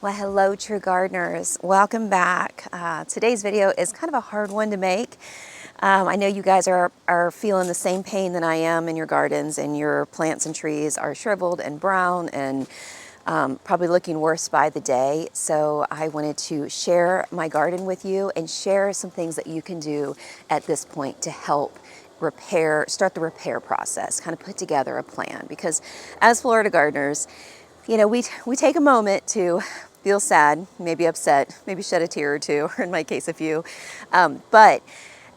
Well, hello, true gardeners. Welcome back. Today's video is kind of a hard one to make. I know you guys are feeling the same pain that I am in your gardens, and your plants and trees are shriveled and brown and probably looking worse by the day. So I wanted to share my garden with you and share some things that you can do at this point to help start the repair process, kind of put together a plan. Because as Florida gardeners, you know, we take a moment to feel sad, maybe upset, maybe shed a tear or two, or in my case, a few. But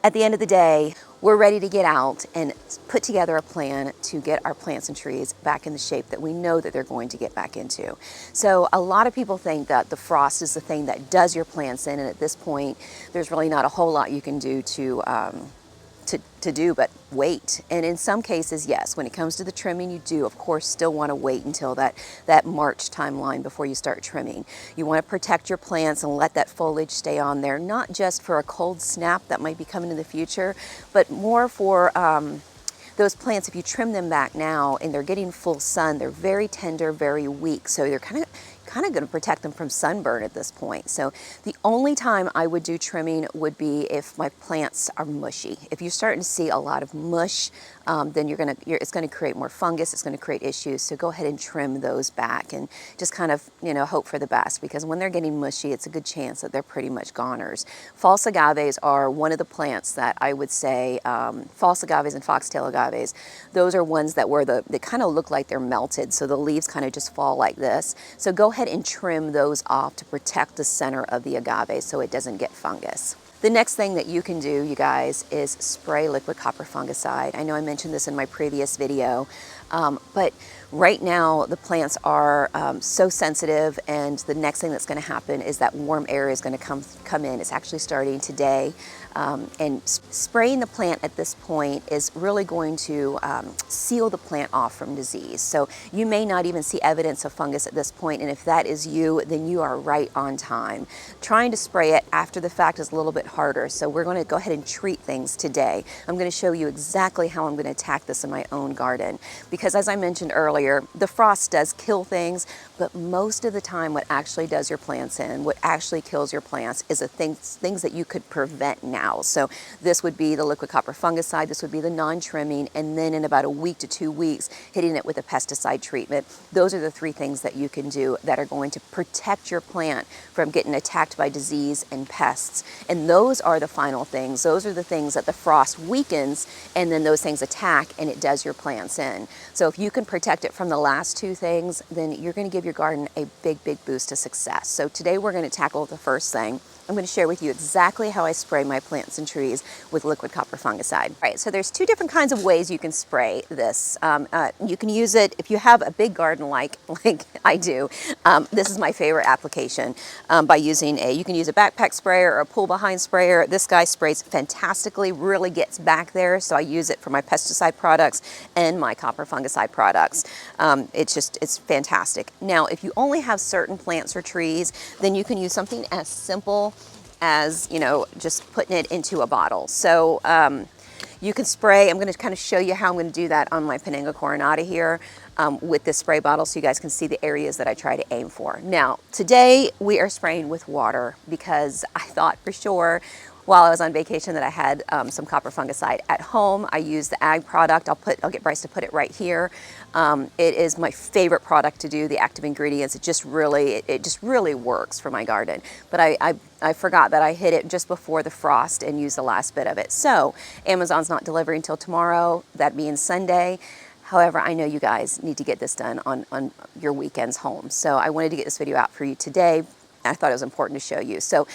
at the end of the day, we're ready to get out and put together a plan to get our plants and trees back in the shape that we know that they're going to get back into. So a lot of people think that the frost is the thing that does your plants in, and at this point, there's really not a whole lot you can do to do but wait. And in some cases, yes, when it comes to the trimming, you do of course still want to wait until that March timeline before you start trimming. You want to protect your plants and let that foliage stay on there, not just for a cold snap that might be coming in the future, but more for those plants. If you trim them back now and they're getting full sun, they're very tender, very weak, so they're kind of going to protect them from sunburn at this point. So the only time I would do trimming would be if my plants are mushy. If you're starting to see a lot of mush, then it's going to create more fungus. It's going to create issues. So go ahead and trim those back and just kind of, hope for the best, because when they're getting mushy, it's a good chance that they're pretty much goners. False agaves are one of the plants that I would say, false agaves and foxtail agaves, those are ones that they kind of look like they're melted. So the leaves kind of just fall like this. So go ahead and trim those off to protect the center of the agave so it doesn't get fungus. The next thing that you can do, you guys, is spray liquid copper fungicide. I know I mentioned this in my previous video, but right now the plants are so sensitive, and the next thing that's going to happen is that warm air is going to come in. It's actually starting today, and spraying the plant at this point is really going to seal the plant off from disease. So you may not even see evidence of fungus at this point, and if that is you, then you are right on time. Trying to spray it after the fact is a little bit harder, so we're going to go ahead and treat things today. I'm going to show you exactly how I'm going to attack this in my own garden, because as I mentioned earlier, the frost does kill things, but most of the time what actually does your plants in, what actually kills your plants, is the things that you could prevent now. So this would be the liquid copper fungicide, this would be the non-trimming, and then in about a week to 2 weeks, hitting it with a pesticide treatment. Those are the three things that you can do that are going to protect your plant from getting attacked by disease and pests. And those are the final things. Those are the things that the frost weakens, and then those things attack, and it does your plants in. So if you can protect it from the last two things, then you're going to give your garden a big, big boost to success. So today we're going to tackle the first thing. I'm going to share with you exactly how I spray my plants and trees with liquid copper fungicide. All right, so there's two different kinds of ways you can spray this. You can use it if you have a big garden like I do. This is my favorite application by using you can use a backpack sprayer or a pull behind sprayer. This guy sprays fantastically, really gets back there, so I use it for my pesticide products and my copper fungicide products. It's fantastic. Now, if you only have certain plants or trees, then you can use something as simple as, just putting it into a bottle. So you can spray. I'm going to kind of show you how I'm going to do that on my Pananga coronata here with this spray bottle, so you guys can see the areas that I try to aim for. Now, today we are spraying with water, because I thought for sure while I was on vacation that I had some copper fungicide at home. I use the ag product. I'll get Bryce to put it right here. It is my favorite product to do, the active ingredients. It just really works for my garden. But I forgot that I hit it just before the frost and used the last bit of it. So Amazon's not delivering until tomorrow. That means Sunday. However, I know you guys need to get this done on your weekends home. So I wanted to get this video out for you today. I thought it was important to show you. So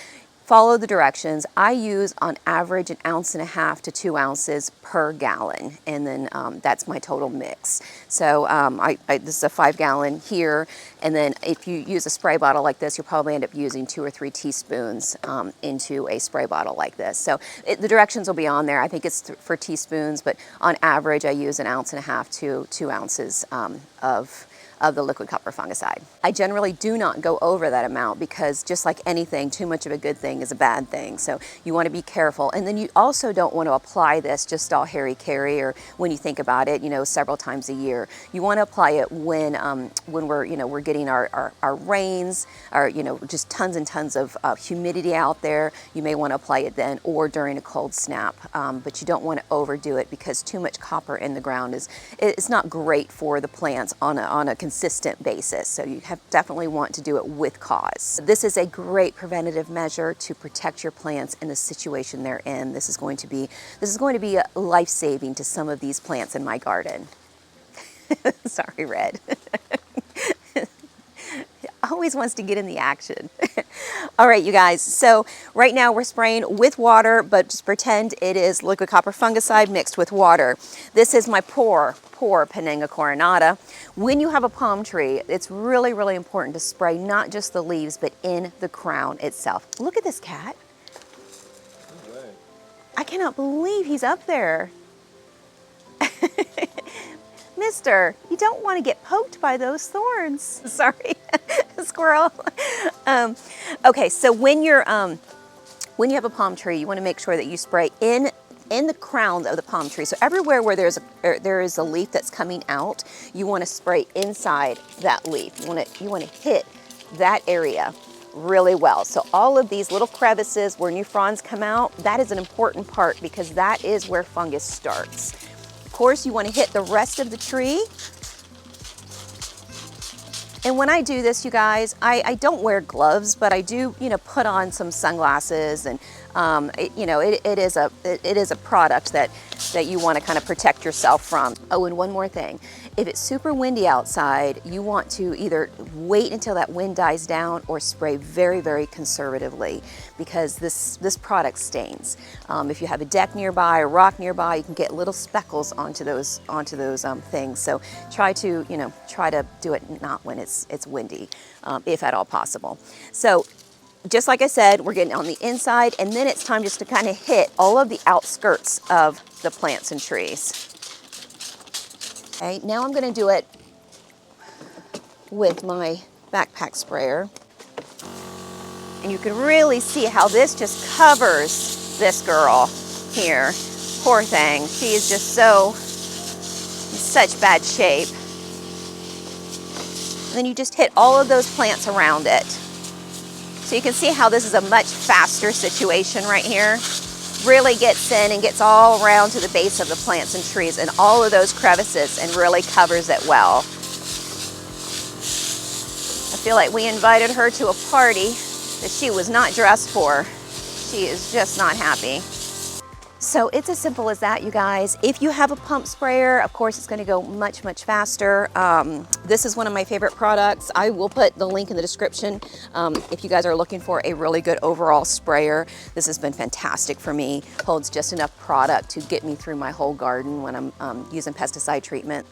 follow the directions. I use on average 1.5 ounces to 2 ounces per gallon, and then that's my total mix. So this is a 5-gallon here, and then if you use a spray bottle like this, you'll probably end up using 2 or 3 teaspoons into a spray bottle like this. So the directions will be on there. I think it's for teaspoons, but on average I use 1.5 ounces to 2 ounces of of the liquid copper fungicide. I generally do not go over that amount because just like anything, too much of a good thing is a bad thing. So you want to be careful. And then you also don't want to apply this just all hairy-carry, or when you think about it, you know, several times a year. You want to apply it when we're, you know, we're getting our rains, or, you know, just tons and tons of humidity out there. You may want to apply it then, or during a cold snap. But you don't want to overdo it because too much copper in the ground it's not great for the plants on a consistent basis. So you definitely want to do it with cause. This is a great preventative measure to protect your plants in the situation they're in. This is going to be life-saving to some of these plants in my garden. Sorry, Red. Always wants to get in the action. All right, you guys, so right now we're spraying with water, but just pretend it is liquid copper fungicide mixed with water. This is my poor Penanga coronata. When you have a palm tree, it's really, really important to spray not just the leaves, but in the crown itself. Look at this cat. No way. I cannot believe he's up there. Mister, you don't want to get poked by those thorns. Sorry, squirrel. Okay, so when you have a palm tree, you want to make sure that you spray in the crown of the palm tree. So everywhere where there is a leaf that's coming out, you want to spray inside that leaf. You want to hit that area really well. So all of these little crevices where new fronds come out, that is an important part because that is where fungus starts. Of course, you want to hit the rest of the tree. And when I do this, you guys, I don't wear gloves, but I do, you know, put on some sunglasses, and it is a product that you want to kind of protect yourself from. Oh, and one more thing. If it's super windy outside, you want to either wait until that wind dies down or spray very, very conservatively because this product stains. If you have a deck nearby, a rock nearby, you can get little speckles onto those things. So try to do it not when it's windy, if at all possible. So just like I said, we're getting on the inside, and then it's time just to kind of hit all of the outskirts of the plants and trees. Okay, now I'm going to do it with my backpack sprayer. And you can really see how this just covers this girl here. Poor thing. She is just in such bad shape. And then you just hit all of those plants around it. So you can see how this is a much faster situation right here. Really gets in and gets all around to the base of the plants and trees and all of those crevices and really covers it well. I feel like we invited her to a party that she was not dressed for. She is just not happy. So it's as simple as that, you guys. If you have a pump sprayer, of course, it's gonna go much, much faster. This is one of my favorite products. I will put the link in the description if you guys are looking for a really good overall sprayer. This has been fantastic for me. Holds just enough product to get me through my whole garden when I'm using pesticide treatment.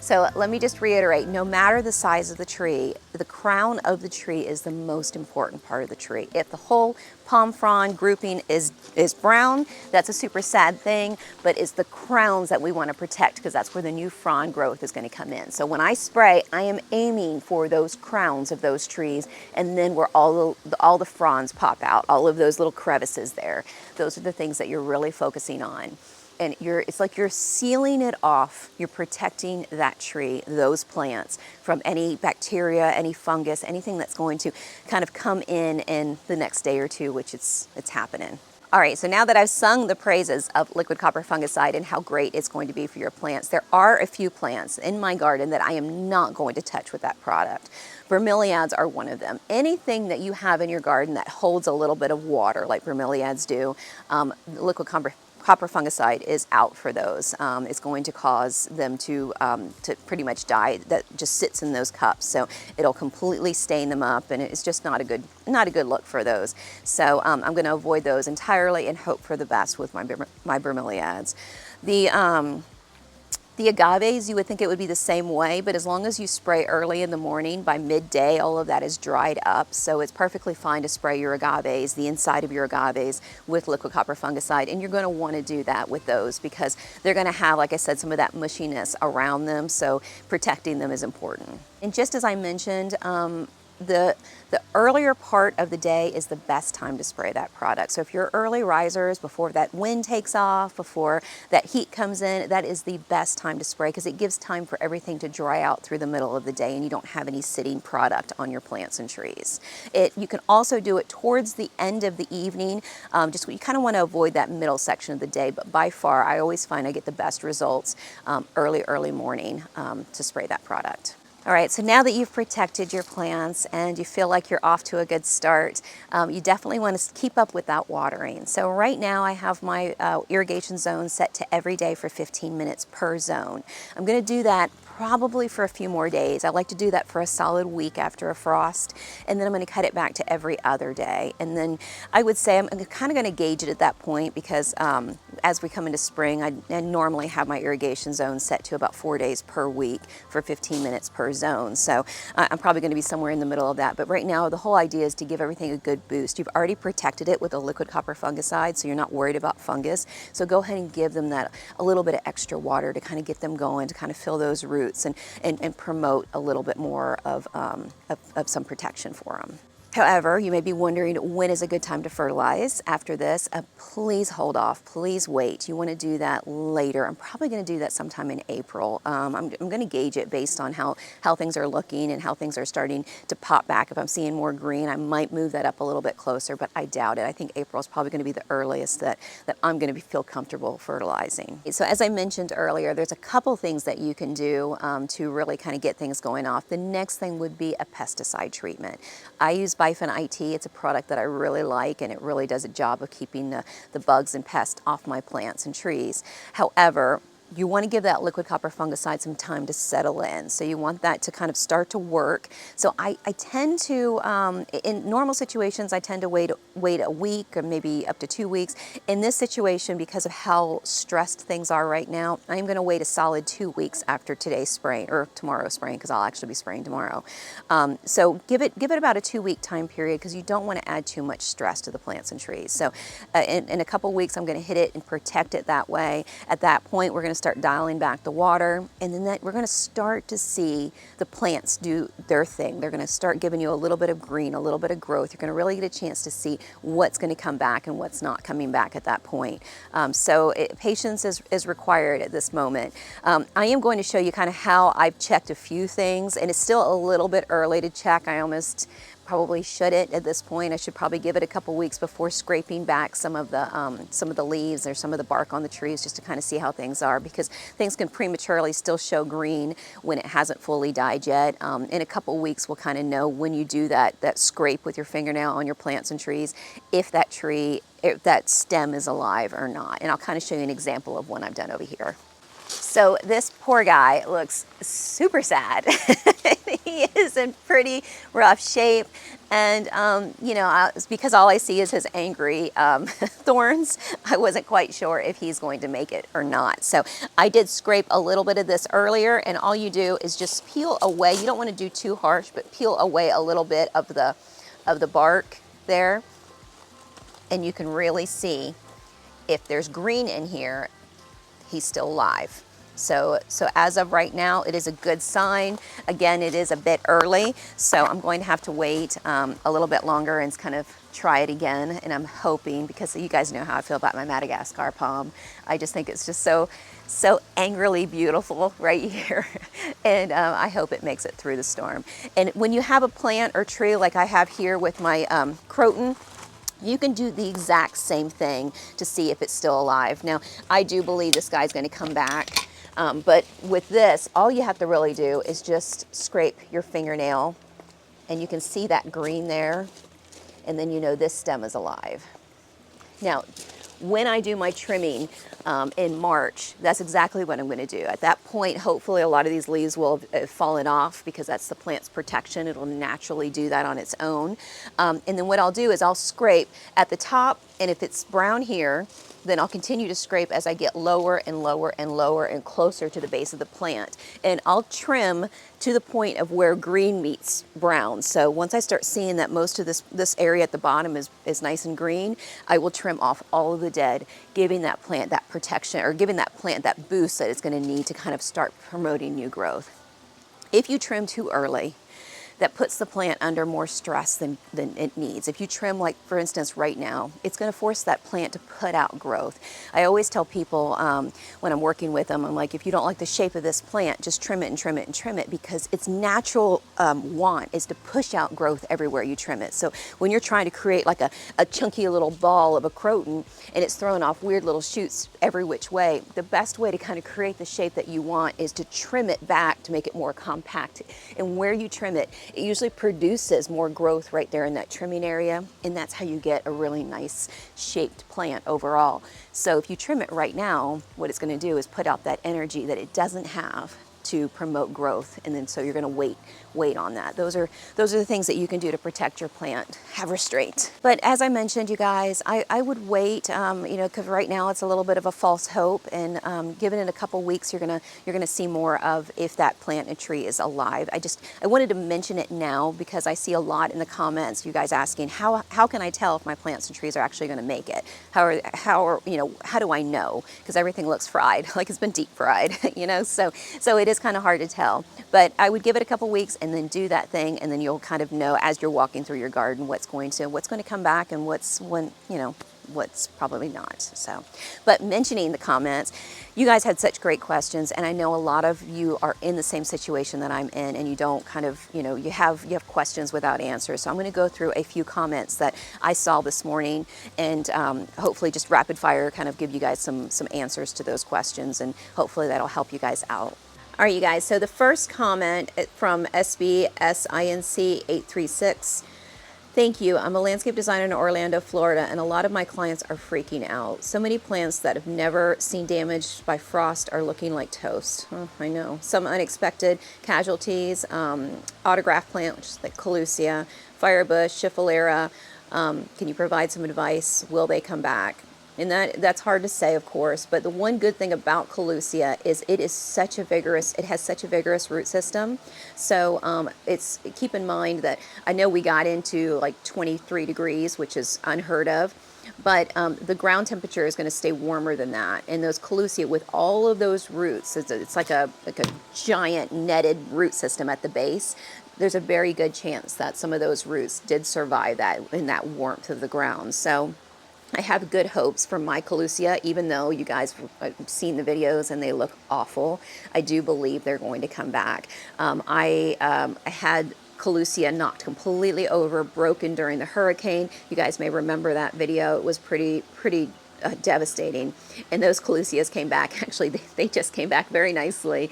So let me just reiterate, no matter the size of the tree, the crown of the tree is the most important part of the tree. If the whole palm frond grouping is brown, that's a super sad thing, but it's the crowns that we want to protect because that's where the new frond growth is going to come in. So when I spray, I am aiming for those crowns of those trees, and then where all the fronds pop out, all of those little crevices there. Those are the things that you're really focusing on. And it's like you're sealing it off. You're protecting that tree, those plants, from any bacteria, any fungus, anything that's going to kind of come in the next day or two, which it's happening. All right, so now that I've sung the praises of liquid copper fungicide and how great it's going to be for your plants, there are a few plants in my garden that I am not going to touch with that product. Bromeliads are one of them. Anything that you have in your garden that holds a little bit of water, like bromeliads do, liquid copper fungicide is out for those. It's going to cause them to pretty much die. That just sits in those cups, so it'll completely stain them up, and it's just not a good look for those. So I'm going to avoid those entirely and hope for the best with my bromeliads. The agaves, you would think it would be the same way, but as long as you spray early in the morning, by midday, all of that is dried up. So it's perfectly fine to spray your agaves, the inside of your agaves, with liquid copper fungicide. And you're going to want to do that with those because they're going to have, like I said, some of that mushiness around them. So protecting them is important. And just as I mentioned, the earlier part of the day is the best time to spray that product. So if you're early risers, before that wind takes off, before that heat comes in, that is the best time to spray because it gives time for everything to dry out through the middle of the day and you don't have any sitting product on your plants and trees. You can also do it towards the end of the evening. You kind of want to avoid that middle section of the day, but by far I always find I get the best results early morning to spray that product. All right, so now that you've protected your plants and you feel like you're off to a good start, you definitely want to keep up with that watering. So right now I have my irrigation zone set to every day for 15 minutes per zone. I'm going to do that probably for a few more days. I like to do that for a solid week after a frost, and then I'm going to cut it back to every other day. And then I would say I'm kind of going to gauge it at that point because as we come into spring, I normally have my irrigation zone set to about 4 days per week for 15 minutes per zone. So I'm probably going to be somewhere in the middle of that. But right now, the whole idea is to give everything a good boost. You've already protected it with a liquid copper fungicide, so you're not worried about fungus. So go ahead and give them that a little bit of extra water to kind of get them going, to kind of fill those roots and promote a little bit more of some protection for them. However, you may be wondering when is a good time to fertilize after this. Please hold off, please wait. You want to do that later. I'm probably going to do that sometime in April. I'm going to gauge it based on how things are looking and how things are starting to pop back. If I'm seeing more green, I might move that up a little bit closer, but I doubt it. I think April is probably going to be the earliest that I'm going to feel comfortable fertilizing. So as I mentioned earlier, there's a couple things that you can do to really kind of get things going off. The next thing would be a pesticide treatment. I use Bifin IT. It's a product that I really like, and it really does a job of keeping the bugs and pests off my plants and trees. However, you want to give that liquid copper fungicide some time to settle in. So you want that to kind of start to work. So I tend to, in normal situations, I tend to wait a week or maybe up to 2 weeks. In this situation, because of how stressed things are right now, I'm going to wait a solid 2 weeks after today's spraying, or tomorrow's spraying, because I'll actually be spraying tomorrow. So give it about a 2 week time period because you don't want to add too much stress to the plants and trees. So in a couple weeks, I'm going to hit it and protect it that way. At that point, we're going to start dialing back the water, and then we're going to start to see the plants do their thing. They're going to start giving you a little bit of green, a little bit of growth. You're going to really get a chance to see what's going to come back and what's not coming back at that point. Patience is required at this moment. I am going to show you kind of how I've checked a few things, and it's still a little bit early to check. I almost probably shouldn't at this point. I should probably give it a couple weeks before scraping back some of the leaves or some of the bark on the trees, just to kind of see how things are, because things can prematurely still show green when it hasn't fully died yet. In a couple weeks, we'll kind of know when you do that scrape with your fingernail on your plants and trees, if that stem is alive or not. And I'll kind of show you an example of one I've done over here. So this poor guy looks super sad. He is in pretty rough shape, and because all I see is his angry thorns, I wasn't quite sure if he's going to make it or not. So I did scrape a little bit of this earlier, and all you do is just peel away. You don't want to do too harsh, but peel away a little bit of the bark there, and you can really see if there's green in here, he's still alive. So as of right now, it is a good sign. Again, it is a bit early, so I'm going to have to wait a little bit longer and kind of try it again. And I'm hoping, because you guys know how I feel about my Madagascar palm, I just think it's just so angrily beautiful right here. And I hope it makes it through the storm. And when you have a plant or tree like I have here with my croton, you can do the exact same thing to see if it's still alive. Now, I do believe this guy's going to come back. But with this, all you have to really do is just scrape your fingernail, and you can see that green there, and then you know this stem is alive. Now, when I do my trimming in March, that's exactly what I'm going to do. At that point, hopefully a lot of these leaves will have fallen off, because that's the plant's protection. It'll naturally do that on its own. And then what I'll do is I'll scrape at the top And if it's brown here, then I'll continue to scrape as I get lower and lower and lower and closer to the base of the plant. And I'll trim to the point of where green meets brown. So once I start seeing that most of this area at the bottom is nice and green, I will trim off all of the dead, giving that plant that protection, or giving that plant that boost that it's going to need to kind of start promoting new growth. If you trim too early, that puts the plant under more stress than it needs. If you trim, like for instance right now, it's going to force that plant to put out growth. I always tell people when I'm working with them, I'm like, if you don't like the shape of this plant, just trim it and trim it and trim it, because its natural want is to push out growth everywhere you trim it. So when you're trying to create like a chunky little ball of a croton and it's throwing off weird little shoots every which way, the best way to kind of create the shape that you want is to trim it back to make it more compact. And where you trim it, it usually produces more growth right there in that trimming area, and that's how you get a really nice shaped plant overall. So if you trim it right now, what it's going to do is put out that energy that it doesn't have to promote growth, and then so you're going to wait on that. Those are the things that you can do to protect your plant. Have restraint. But as I mentioned, you guys, I would wait, you know, because right now it's a little bit of a false hope, and given it a couple weeks, you're gonna see more of if that plant and tree is alive. I wanted to mention it now because I see a lot in the comments, you guys asking how can I tell if my plants and trees are actually going to make it? How you know, how do I know? Because everything looks fried, like it's been deep fried, you know. So it is kind of hard to tell. But I would give it a couple weeks and then do that thing, and then you'll kind of know as you're walking through your garden what's going to come back and what's probably not. So, but mentioning the comments, you guys had such great questions, and I know a lot of you are in the same situation that I'm in, and you don't kind of, you know, you have questions without answers. So I'm going to go through a few comments that I saw this morning, and hopefully just rapid fire kind of give you guys some answers to those questions, and hopefully that'll help you guys out. All right, you guys, so the first comment from SBSINC836. Thank you. I'm a landscape designer in Orlando, Florida, and a lot of my clients are freaking out. So many plants that have never seen damage by frost are looking like toast. Oh, I know. Some unexpected casualties. Autograph plant, which is like Lucie, firebush, schiffelera. Can you provide some advice? Will they come back? And that's hard to say, of course, but the one good thing about Lucie is it has such a vigorous root system. So keep in mind that I know we got into like 23 degrees, which is unheard of, but the ground temperature is going to stay warmer than that. And those Lucie, with all of those roots, it's like a giant netted root system at the base. There's a very good chance that some of those roots did survive that in that warmth of the ground. So I have good hopes for my Lucie, even though you guys have seen the videos and they look awful. I do believe they're going to come back. I had Lucie knocked completely over, broken during the hurricane. You guys may remember that video. It was pretty devastating. And those Lucies came back. Actually, they just came back very nicely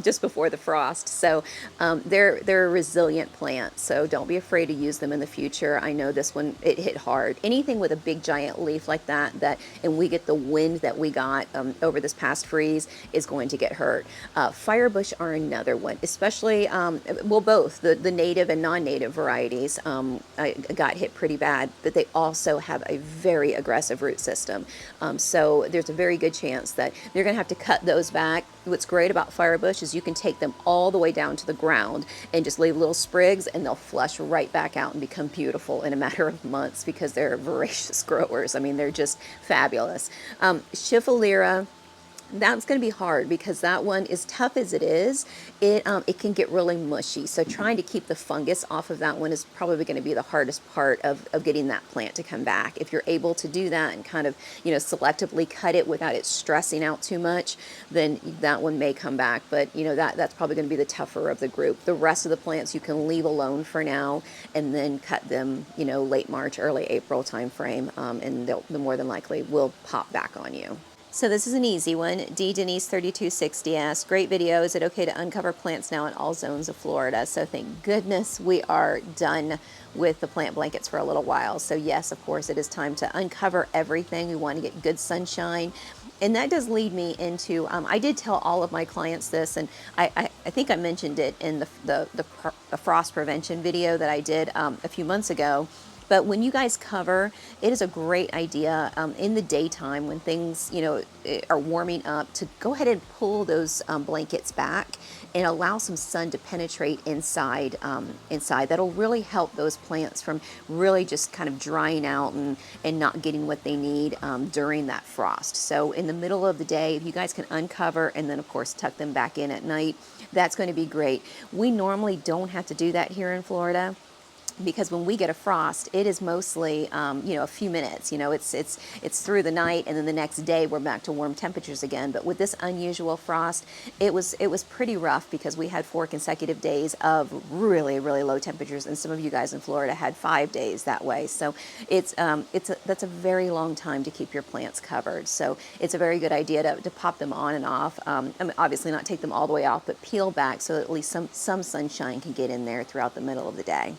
just before the frost. So they're a resilient plant. So don't be afraid to use them in the future. I know this one, it hit hard. Anything with a big giant leaf like that, and we get the wind that we got over this past freeze, is going to get hurt. Firebush are another one, especially, well, both the native and non-native varieties got hit pretty bad, but they also have a very aggressive root system. So there's a very good chance that you're going to have to cut those back. What's great about firebush is you can take them all the way down to the ground and just leave little sprigs, and they'll flush right back out and become beautiful in a matter of months because they're voracious growers. I mean, they're just fabulous. Schiffelera, that's going to be hard because that one, as tough as it is, it can get really mushy. So trying to keep the fungus off of that one is probably going to be the hardest part of getting that plant to come back. If you're able to do that and kind of, you know, selectively cut it without it stressing out too much, then that one may come back. But, you know, that's probably going to be the tougher of the group. The rest of the plants you can leave alone for now and then cut them, you know, late March, early April time frame, and they'll more than likely will pop back on you. So this is an easy one. D. Denise 3260 asks, great video. Is it okay to uncover plants now in all zones of Florida? So thank goodness we are done with the plant blankets for a little while. So yes, of course, it is time to uncover everything. We want to get good sunshine. And that does lead me into, I did tell all of my clients this, and I think I mentioned it in the frost prevention video that I did a few months ago. But when you guys cover, it is a great idea in the daytime when things, are warming up, to go ahead and pull those blankets back and allow some sun to penetrate inside. That'll really help those plants from really just kind of drying out and not getting what they need during that frost. So in the middle of the day, if you guys can uncover and then of course tuck them back in at night, that's going to be great. We normally don't have to do that here in Florida, because when we get a frost, it is mostly, a few minutes. It's through the night, and then the next day we're back to warm temperatures again. But with this unusual frost, it was pretty rough, because we had 4 consecutive days of really, really low temperatures, and some of you guys in Florida had 5 days that way. So that's a very long time to keep your plants covered. So it's a very good idea to pop them on and off. Obviously not take them all the way off, but peel back so that at least some sunshine can get in there throughout the middle of the day.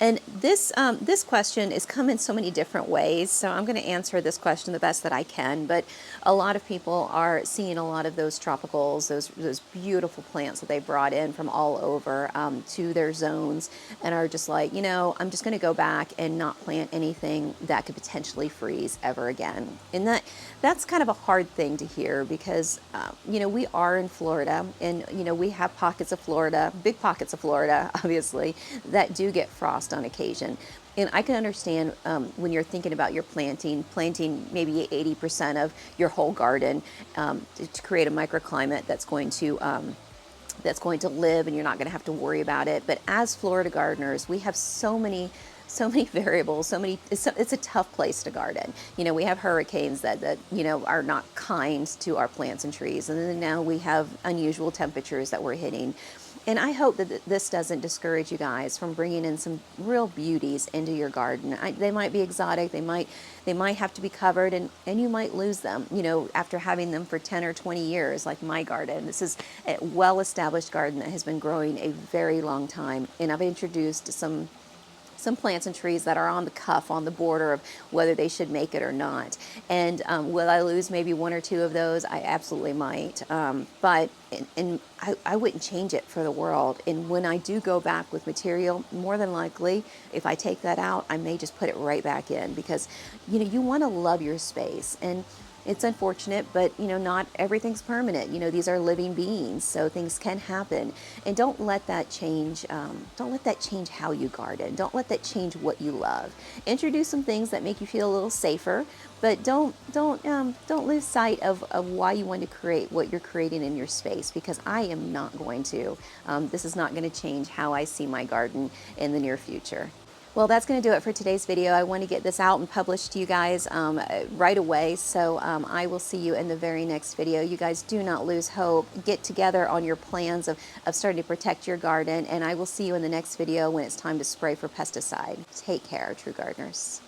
And this question is come in so many different ways, so I'm going to answer this question the best that I can. But a lot of people are seeing a lot of those tropicals, those beautiful plants that they brought in from all over to their zones, and are just like, I'm just going to go back and not plant anything that could potentially freeze ever again. And that's kind of a hard thing to hear, because we are in Florida, and we have pockets of Florida, big pockets of Florida, obviously, that do get frost on occasion. And I can understand when you're thinking about your planting maybe 80% of your whole garden to create a microclimate that's going to live, and you're not going to have to worry about it. But as Florida gardeners, we have so many variables, it's a tough place to garden. We have hurricanes that are not kind to our plants and trees, and then now we have unusual temperatures that we're hitting. And I hope that this doesn't discourage you guys from bringing in some real beauties into your garden. They might be exotic, they might have to be covered, and you might lose them, after having them for 10 or 20 years, like my garden. This is a well-established garden that has been growing a very long time, and I've introduced some plants and trees that are on the cuff, on the border of whether they should make it or not. And will I lose maybe 1 or 2 of those? I absolutely might. But I wouldn't change it for the world. And when I do go back with material, more than likely, if I take that out, I may just put it right back in, because you want to love your space. And it's unfortunate, but not everything's permanent. These are living beings, so things can happen. And don't let that change. Don't let that change how you garden. Don't let that change what you love. Introduce some things that make you feel a little safer, but don't lose sight of why you want to create what you're creating in your space. Because I am not going to. This is not going to change how I see my garden in the near future. Well, that's going to do it for today's video. I want to get this out and published to you guys right away, so I will see you in the very next video. You guys do not lose hope. Get together on your plans of starting to protect your garden, and I will see you in the next video when it's time to spray for pesticide. Take care, true gardeners.